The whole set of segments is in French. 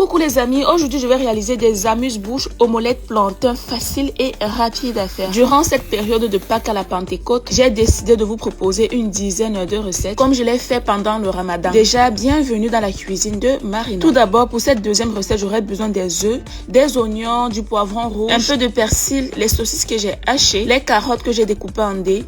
Coucou les amis, aujourd'hui je vais réaliser des amuse-bouches omelettes plantain faciles et rapides à faire. Durant cette période de Pâques à la Pentecôte, j'ai décidé de vous proposer une dizaine de recettes comme je l'ai fait pendant le Ramadan. Déjà, bienvenue dans la cuisine de Marina. Tout d'abord, pour cette deuxième recette, j'aurai besoin des œufs, des oignons, du poivron rouge, un peu de persil, les saucisses que j'ai hachées, les carottes que j'ai découpées en dés,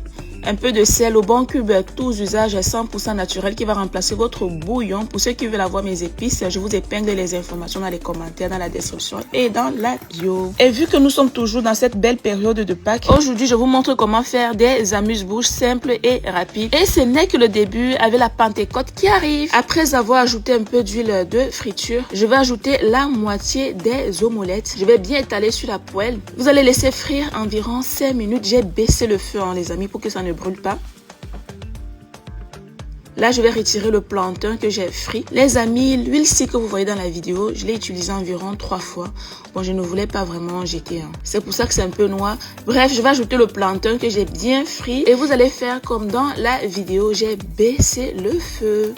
un peu de sel au bon cube, tous usages 100% naturel qui va remplacer votre bouillon. Pour ceux qui veulent avoir mes épices, je vous épingle les informations dans les commentaires, dans la description et dans la bio. Et vu que nous sommes toujours dans cette belle période de Pâques, aujourd'hui je vous montre comment faire des amuse-bouches simples et rapides. Et ce n'est que le début avec la Pentecôte qui arrive. Après avoir ajouté un peu d'huile de friture, je vais ajouter la moitié des omelettes. Je vais bien étaler sur la poêle. Vous allez laisser frire environ 5 minutes. J'ai baissé le feu les amis pour que ça ne brûle pas. Là, je vais retirer le plantain que j'ai frit. Les amis, l'huile-ci que vous voyez dans la vidéo, je l'ai utilisée environ 3 fois. Bon, je ne voulais pas vraiment jeter. C'est pour ça que c'est un peu noir. Bref, je vais ajouter le plantain que j'ai bien frit. Et vous allez faire comme dans la vidéo. J'ai baissé le feu.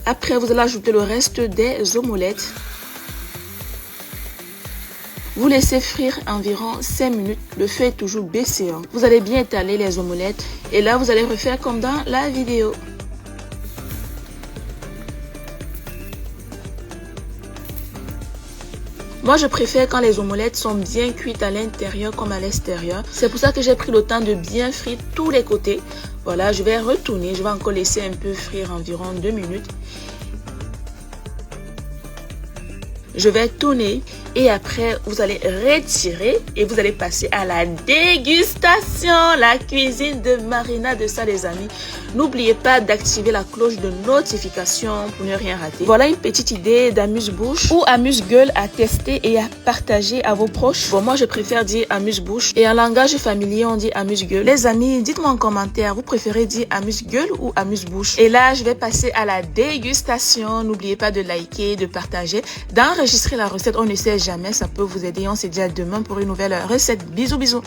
Après, vous allez ajouter le reste des omelettes. Vous laissez frire environ 5 minutes. Le feu est toujours baissé. Vous allez bien étaler les omelettes. Et là, vous allez refaire comme dans la vidéo. Moi, je préfère quand les omelettes sont bien cuites à l'intérieur comme à l'extérieur. C'est pour ça que j'ai pris le temps de bien frire tous les côtés. Voilà, je vais retourner. Je vais encore laisser un peu frire environ 2 minutes. Je vais tourner et après vous allez retirer et vous allez passer à la dégustation, la cuisine de Marina de ça les amis. N'oubliez pas d'activer la cloche de notification pour ne rien rater. Voilà une petite idée d'amuse-bouche ou amuse-gueule à tester et à partager à vos proches. Bon, moi je préfère dire amuse-bouche et en langage familier on dit amuse-gueule. Les amis, dites-moi en commentaire, vous préférez dire amuse-gueule ou amuse-bouche? Et là je vais passer à la dégustation. N'oubliez pas de liker, de partager, d'enregistrer la recette. On ne sait jamais, ça peut vous aider. On se dit à demain pour une nouvelle recette. Bisous bisous.